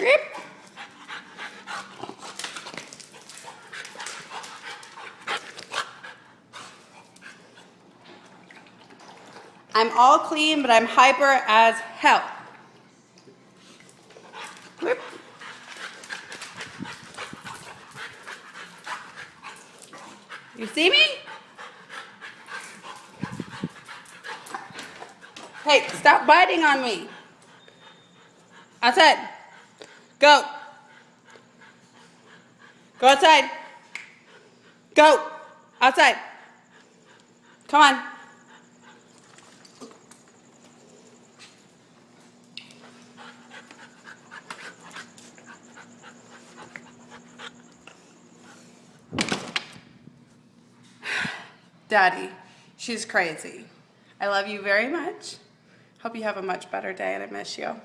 Grip. I'm all clean, but I'm hyper as hell. Grip. You see me? Hey, stop biting on me. Outside. Go. Go outside. Go. Outside. Come on. Daddy, she's crazy. I love you very much. Hope you have a much better day and I miss you.